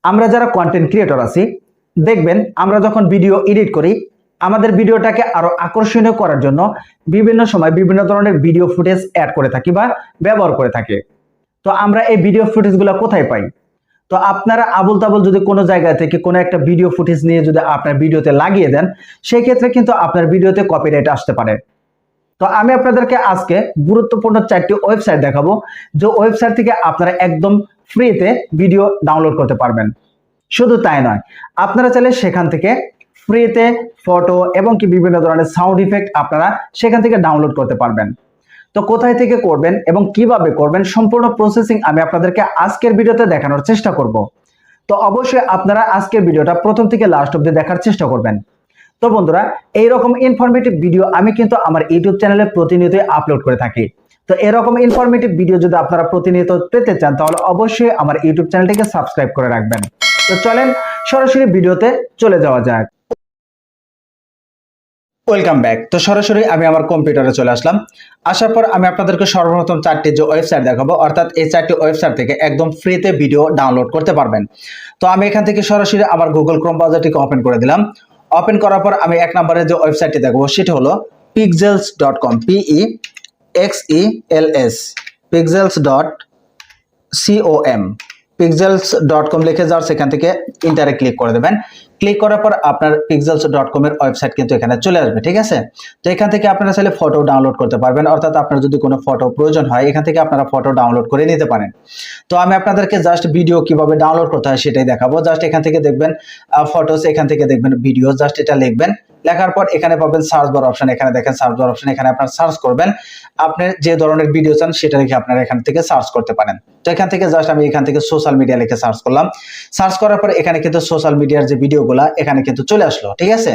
আমরা যারা content creator আছি দেখবেন আমরা যখন ভিডিও এডিট করি আমাদের ভিডিওটাকে আরো আকর্ষণীয় করার জন্য বিভিন্ন সময় বিভিন্ন ধরনের ভিডিও ফুটেজ অ্যাড করে থাকি বা ব্যবহার করে থাকি। তো আমরা এই ভিডিও ফুটেজগুলো কোথায় পাই? তো আপনারা আবুল তাবুল যদি কোনো জায়গা থেকে কোনো একটা ভিডিও ফুটেজ নিয়ে যদি আপনার ভিডিওতে লাগিয়ে দেন সেই ক্ষেত্রে কিন্তু আপনার ভিডিওতে কপিরাইট আসতে পারে। তো আমি আপনাদেরকে আজকে গুরুত্বপূর্ণ 4টি ওয়েবসাইট দেখাবো যে ওয়েবসাইট থেকে আপনারা একদম ফ্রিতে ভিডিও ডাউনলোড করতে পারবেন। শুধু তাই নয়, আপনারা চাইলে সেখান থেকে ফ্রিতে ফটো এবং কি বিভিন্ন ধরনের সাউন্ড ইফেক্ট আপনারা সেখান থেকে ডাউনলোড করতে পারবেন। তো কোথায় থেকে করবেন এবং কিভাবে করবেন সম্পূর্ণ প্রসেসিং আমি আপনাদেরকে আজকের ভিডিওতে দেখানোর চেষ্টা করব। তো অবশ্যই আপনারা আজকের ভিডিওটা প্রথম থেকে লাস্ট অবধি দেখার চেষ্টা করবেন। তো বন্ধুরা, এইরকম ইনফরমেটিভ ভিডিও আমি কিন্তু আমার ইউটিউব চ্যানেলে প্রতিনিয়তই আপলোড করে থাকি। তো এরকম ইনফরমেটিভ ভিডিও যদি আপনারা প্রতিনিয়ত পেতে চান তাহলে অবশ্যই আমার ইউটিউব চ্যানেলটিকে সাবস্ক্রাইব করে রাখবেন। তো চলেন সরাসরি ভিডিওতে চলে যাওয়া যাক। Welcome back. তো সরাসরি আমি আমার কম্পিউটারে চলে আসলাম। আসার পর আমি আপনাদেরকে সর্বপ্রথম 4টি যে ওয়েবসাইট দেখাবো, অর্থাৎ এই 4টি ওয়েবসাইট থেকে একদম ফ্রিতে ভিডিও ডাউনলোড করতে পারবেন। তো আমি এখান থেকে সরাসরি আমার গুগল ক্রোম ব্রাউজারটিকে ওপেন করে দিলাম। ওপেন করার পর আমি 1 নম্বরে যে ওয়েবসাইটটি দেখাবো সেটা হলো pixels.com, PEXELS, pixels.com, pixels.com লিখে যাওয়ার সেখান থেকে ইন্টারে ক্লিক করে দেবেন। ক্লিক করার পর আপনার pixels.com এর ওয়েবসাইট কিন্তু এখানে চলে আসবে, ঠিক আছে। তো এখান থেকে আপনারা চাইলে ফটো ডাউনলোড করতে পারবেন, অর্থাৎ আপনার যদি কোনো ফটো প্রয়োজন হয় এখান থেকে আপনারা ফটো ডাউনলোড করে নিতে পারেন। তো আমি আপনাদেরকে জাস্ট ভিডিও কিভাবে ডাউনলোড করতে হয় সেটাই দেখাবো। জাস্ট এখান থেকে দেখবেন ফটোস, এখান থেকে দেখবেন ভিডিও, জাস্ট এটা লিখবেন। লেখার পর এখানে পাবেন সার্চ বার অপশন, এখানে দেখেন সার্চ বার অপশন, এখানে আপনারা সার্চ করবেন। আপনি যে ধরনের ভিডিও চান সেটা লিখে আপনারা এখান থেকে সার্চ করতে পারেন। তো এখান থেকে জাস্ট আমি এখান থেকে সোশ্যাল মিডিয়া লিখে সার্চ করলাম। সার্চ করার পর এখানে কিন্তু সোশ্যাল মিডিয়ার যে ভিডিওগুলো এখানে কিন্তু চলে আসলো, ঠিক আছে।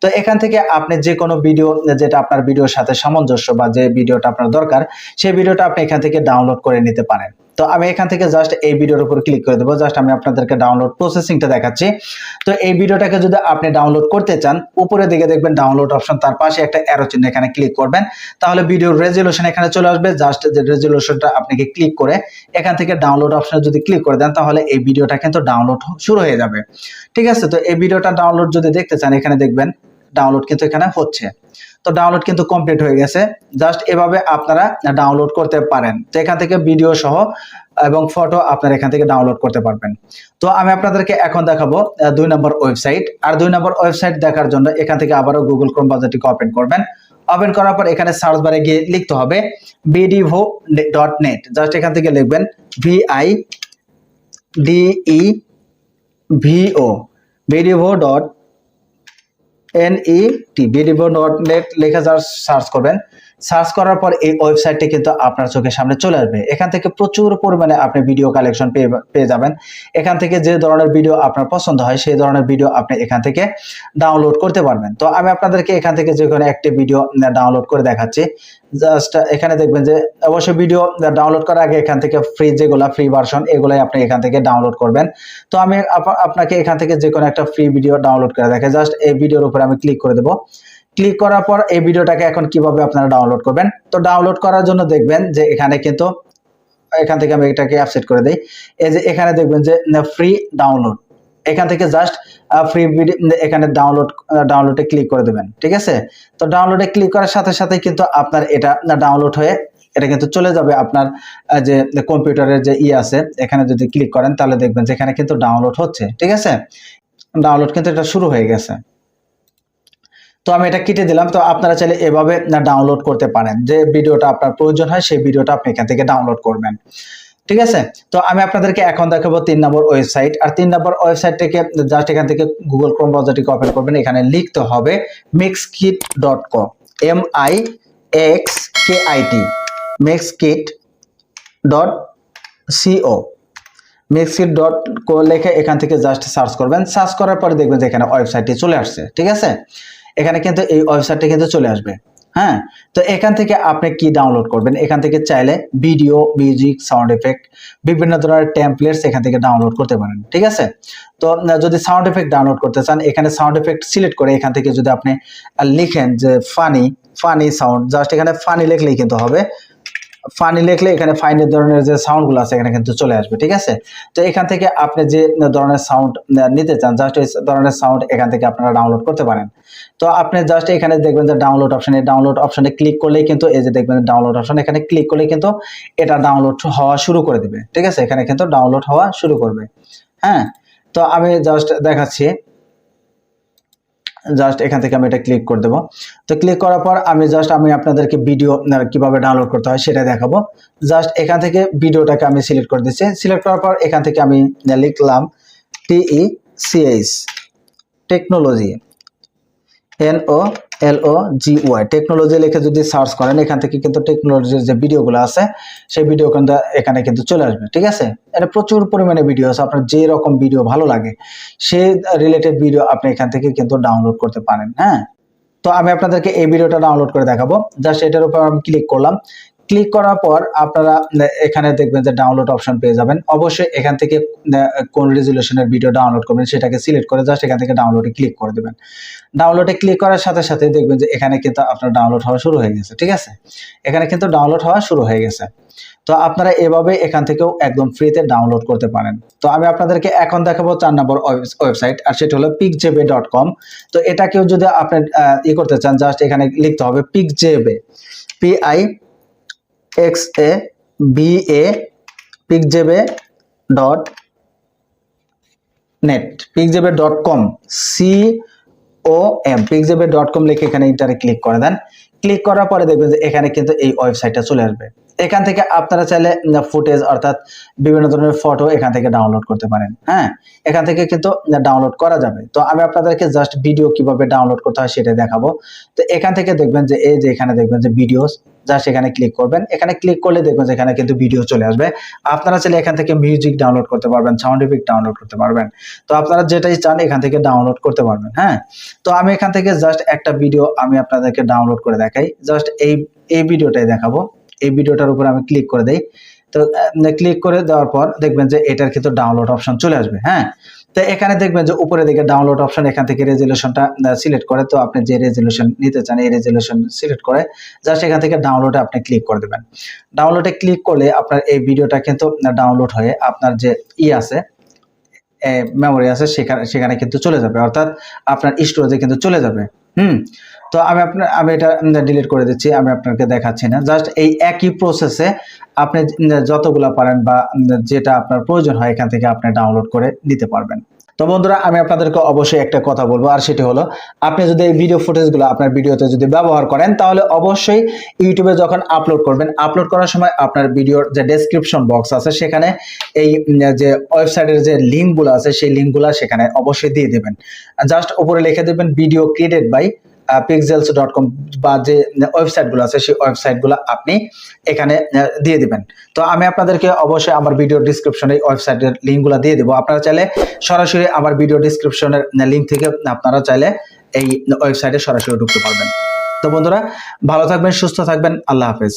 তো এখান থেকে আপনি যে কোনো ভিডিও যেটা আপনার ভিডিওর সাথে সামঞ্জস্য বা যে ভিডিওটা আপনার দরকার সেই ভিডিওটা আপনি এখান থেকে ডাউনলোড করে নিতে পারেন। তো আমি এখান থেকে জাস্ট এই ভিডিওর উপর ক্লিক করে দেবো। জাস্ট আমি আপনাদেরকে ডাউনলোড প্রসেসিংটা দেখাচ্ছি। তো এই ভিডিওটাকে যদি আপনি ডাউনলোড করতে চান উপরের দিকে দেখবেন ডাউনলোড অপশন, তার পাশে একটা অ্যারো চিহ্ন, এখানে ক্লিক করবেন। তাহলে ভিডিওর রেজলিউশন এখানে চলে আসবে। জাস্ট যে রেজলিউশনটা আপনাকে ক্লিক করে এখান থেকে ডাউনলোড অপশনে যদি ক্লিক করে দেন তাহলে এই ভিডিওটা কিন্তু ডাউনলোড শুরু হয়ে যাবে, ঠিক আছে। তো এই ভিডিওটা ডাউনলোড যদি দেখতে চান এখানে দেখবেন ডাউনলোড কিন্তু এখানে হচ্ছে। তো ডাউনলোড কিন্তু কমপ্লিট হয়ে গেছে। জাস্ট এভাবে আপনারা ডাউনলোড করতে পারেন। তো এখান থেকে ভিডিও সহ এবং ফটো আপনারা এখান থেকে ডাউনলোড করতে পারবেন। তো আমি আপনাদেরকে এখন দেখাবো 2 নম্বর ওয়েবসাইট। আর 2 নম্বর ওয়েবসাইট দেখার জন্য এখান থেকে আবারও গুগল ক্রোম ব্রাউজারটিকে ওপেন করবেন। ওপেন করার পর এখানে সার্চ বারে গিয়ে লিখতে হবে vidivo.net। জাস্ট এখান থেকে লিখবেন VIDEVO, vidivo.net লিখে সার্চ করবেন। সার্চ করার পর এই ওয়েবসাইটটি কিন্তু আপনার চোখের সামনে চলে আসবে। এখান থেকে প্রচুর পরিমাণে আপনি ভিডিও কালেকশন পেয়ে যাবেন। এখান থেকে যে ধরনের ভিডিও আপনার পছন্দ হয় সেই ধরনের ভিডিও আপনি এখান থেকে ডাউনলোড করতে পারবেন। তো আমি আপনাদেরকে এখান থেকে যে কোনো একটি ভিডিও ডাউনলোড করে দেখাচ্ছি। জাস্ট এখানে দেখবেন যে অবশ্যই ভিডিও ডাউনলোড করার আগে এখান থেকে ফ্রি ভার্সন এগুলাই আপনি এখান থেকে ডাউনলোড করবেন। তো আমি আপনাকে এখান থেকে যে কোনো একটা ফ্রি ভিডিও ডাউনলোড করে দেখাই। জাস্ট এই ভিডিওর উপরে আমি ক্লিক করে দেবো। ক্লিক করার পর এই ভিডিওটাকে এখন কিভাবে আপনারা ডাউনলোড করবেন। তো ডাউনলোড করার জন্য দেখবেন যে এখানে কিন্তু এখান থেকে আমি এটাকে আপসেট করে দেই। এই যে এখানে দেখবেন যে ফ্রি ডাউনলোড, এখান থেকে জাস্ট ফ্রি ভিডিও এখানে ডাউনলোডে ক্লিক করে দেবেন, ঠিক আছে। তো ডাউনলোডে ক্লিক করার সাথে সাথে কিন্তু আপনার এটা ডাউনলোড হয়ে এটা কিন্তু চলে যাবে আপনার যে কম্পিউটারের যে আছে এখানে যদি ক্লিক করেন তাহলে দেখবেন যে এখানে কিন্তু ডাউনলোড হচ্ছে, ঠিক আছে। ডাউনলোড কিন্তু এটা শুরু হয়ে গেছে। তো আমি এটা কেটে দিলাম। তো আপনারা চাইলে এভাবে ডাউনলোড করতে পারেন। যে ভিডিওটা আপনার প্রয়োজন হয় সেই ভিডিওটা আপনি এখান থেকে ডাউনলোড করবেন, ঠিক আছে। তো আমি আপনাদেরকে এখন দেখাবো 3 নম্বর ওয়েবসাইট। আর 3 নম্বর ওয়েবসাইট থেকে জাস্ট এখান থেকে গুগল ক্রোম ব্রাউজারটিকে ওপেন করবেন। এখানে লিখতে হবে mixkit.co, MIXKIT, mixkit.co, mixkit.co লিখে এখান থেকে জাস্ট সার্চ করবেন। সার্চ করার পরে দেখবেন যে এখানে ওয়েবসাইটটি চলে আসছে, ঠিক আছে। এখানে কিন্তু এই ওয়েবসাইটটি কিন্তু চলে আসবে, হ্যাঁ। তো এখান থেকে আপনি কি ডাউনলোড করবেন, এখান থেকে চাইলে ভিডিও, মিউজিক, সাউন্ড এফেক্ট, বিভিন্ন ধরনের টেমপ্লেটস এখান থেকে ডাউনলোড করতে পারেন, ঠিক আছে। তো যদি সাউন্ড এফেক্ট ডাউনলোড করতে চান এখানে সাউন্ড এফেক্ট সিলেক্ট করে এখান থেকে যদি আপনি লিখেন যে ফানি সাউন্ড, জাস্ট এখানে ফানি লিখলেই কিন্তু হবে। ফানি লিখলে এখানে ফাইনের ধরনের যে সাউন্ডগুলো আছে এখানে কিন্তু চলে আসবে, ঠিক আছে। তো এখান থেকে আপনি যে ধরনের সাউন্ড নিতে চান জাস্ট এই ধরনের সাউন্ড এখান থেকে আপনারা ডাউনলোড করতে পারেন। তো আপনি জাস্ট এখানে দেখবেন যে ডাউনলোড অপশন, এই ডাউনলোড অপশনে ক্লিক করলেই কিন্তু এই যে দেখবেন ডাউনলোড অপশন, এখানে ক্লিক করলেই কিন্তু এটা ডাউনলোড হওয়া শুরু করে দিবে, ঠিক আছে। এখানে কিন্তু ডাউনলোড হওয়া শুরু করবে। হ্যাঁ, তো আমি জাস্ট দেখাচ্ছি, জাস্ট এখান থেকে আমি এটা ক্লিক করে দেবো। তো ক্লিক করার পর আমি আপনাদেরকে ভিডিও কিভাবে ডাউনলোড করতে হয় সেটা দেখাবো। জাস্ট এখান থেকে ভিডিওটাকে আমি সিলেক্ট করে দিচ্ছি। সিলেক্ট করার পর এখান থেকে আমি লিখলাম TECH টেকনোলজি, NOLOGY টেকনোলজি লিখে যদি সার্চ করেন এখান থেকে কিন্তু টেকনোলজির যে ভিডিওগুলো আছে সেই ভিডিও কিন্তু এখানে কিন্তু চলে আসবে, ঠিক আছে। এটা প্রচুর পরিমাণে ভিডিও আছে, আপনার যে রকম ভিডিও ভালো লাগে সেই রিলেটেড ভিডিও আপনি এখান থেকে কিন্তু ডাউনলোড করতে পারেন। হ্যাঁ, তো আমি আপনাদেরকে এই ভিডিওটা ডাউনলোড করে দেখাবো। জাস্ট এটার উপর আমি ক্লিক করলাম। ক্লিক করার পর আপনারা এখানে দেখবেন যে ডাউনলোড অপশন পেয়ে যাবেন। অবশ্যই এখান থেকে কোন রেজুলেশনের ভিডিও ডাউনলোড করবেন সেটাকে সিলেক্ট করে জাস্ট এখান থেকে ডাউনলোডে ক্লিক করে দেবেন। ডাউনলোডে ক্লিক করার সাথে সাথে দেখবেন যে এখানে কিন্তু আপনার ডাউনলোড হওয়া শুরু হয়ে গেছে, ঠিক আছে। এখানে কিন্তু ডাউনলোড হওয়া শুরু হয়ে গেছে। তো আপনারা এভাবে এখান থেকেও একদম ফ্রিতে ডাউনলোড করতে পারেন। তো আমি আপনাদেরকে এখন দেখাবো 4 নম্বর ওয়েবসাইট, আর সেটা হলো pixjebe.com। তো এটাকেও যদি আপনি করতে চান জাস্ট এখানে লিখতে হবে pixjebe, PIXABA, pixjebe.net, pixjebe.com, pixjebe.com লিখে এখানে ইন্টারে ক্লিক করে দেন। ক্লিক করার পরে দেখবেন যে এখানে কিন্তু এই ওয়েবসাইটটা চলে আসবে। এখান থেকে আপনারা চাইলে ফুটেজ অর্থাৎ বিভিন্ন ধরনের ফটো এখান থেকে ডাউনলোড করতে পারেন। হ্যাঁ, এখান থেকে কিন্তু ডাউনলোড করা যাবে। তো আমি আপনাদেরকে জাস্ট ভিডিও কিভাবে ডাউনলোড করতে হয় সেটা দেখাবো। তো এখান থেকে দেখবেন যে এই যে এখানে দেখবেন যে ভিডিওস, জাস্ট এখানে ক্লিক করবেন। এখানে ক্লিক করলে দেখবেন যে এখানে কিন্তু ভিডিও চলে আসবে। আপনারা চাইলে এখান থেকে মিউজিক ডাউনলোড করতে পারবেন, সাউন্ড ইফেক্ট ডাউনলোড করতে পারবেন। তো আপনারা যেটাই চান এখান থেকে ডাউনলোড করতে পারবেন। হ্যাঁ, তো আমি এখান থেকে জাস্ট একটা ভিডিও আমি আপনাদেরকে ডাউনলোড করে দেখাই। জাস্ট এই ভিডিওটাই দেখাবো। এই ভিডিওটার উপর আমি ক্লিক করে দেই। তো ক্লিক করে দেওয়ার পর দেখবেন যে এটার কিন্তু ডাউনলোড অপশন চলে আসবে। হ্যাঁ, তো এখানে দেখবেন যে উপরে দিকে ডাউনলোড অপশন, এখান থেকে রেজুলেশনটা সিলেক্ট করে, তো আপনি যে রেজুলেশন নিতে চান এই রেজুলেশন সিলেক্ট করে জাস্ট এখান থেকে ডাউনলোডে আপনি ক্লিক করে দেবেন। ডাউনলোডে ক্লিক করলে আপনার এই ভিডিওটা কিন্তু ডাউনলোড হয়ে আপনার যে আছে মেমোরি আছে সেখানে কিন্তু চলে যাবে, অর্থাৎ আপনার স্টোরেজে কিন্তু চলে যাবে। তো আমি এটা ডিলিট করে দিচ্ছি, আমি আপনাকে দেখাচ্ছি না। জাস্ট এই একই প্রসেসে আপনি যতগুলা পারেন বা যেটা আপনার প্রয়োজন হয় এখান থেকে আপনি ডাউনলোড করে নিতে পারবেন। তো বন্ধুরা, আমি আপনাদেরকে অবশ্যই একটা কথা বলবো, আর সেটি হলো আপনি যদি এই ভিডিও ফুটেজগুলো আপনার ভিডিওতে যদি ব্যবহার করেন তাহলে অবশ্যই ইউটিউবে যখন আপলোড করবেন, আপলোড করার সময় আপনার ভিডিওর যে ডেসক্রিপশন বক্স আছে সেখানে এই যে ওয়েবসাইটের যে লিঙ্কগুলো আছে সেই লিঙ্কগুলো সেখানে অবশ্যই দিয়ে দেবেন। জাস্ট উপরে লিখে দেবেন ভিডিও ক্রিয়েটেড বাই pixels.com বা যে ওয়েবসাইটগুলো আছে সেই ওয়েবসাইটগুলো আপনি এখানে দিয়ে দিবেন। তো আমি আপনাদেরকে অবশ্যই আমার ভিডিও ডিসক্রিপশনে ওয়েবসাইটের লিঙ্কগুলো দিয়ে দেবো। আপনারা চাইলে সরাসরি আমার ভিডিও ডিসক্রিপশনের লিঙ্ক থেকে আপনারা চাইলে এই ওয়েবসাইটে সরাসরি ঢুকতে পারবেন। তো বন্ধুরা, ভালো থাকবেন, সুস্থ থাকবেন, আল্লাহ হাফেজ।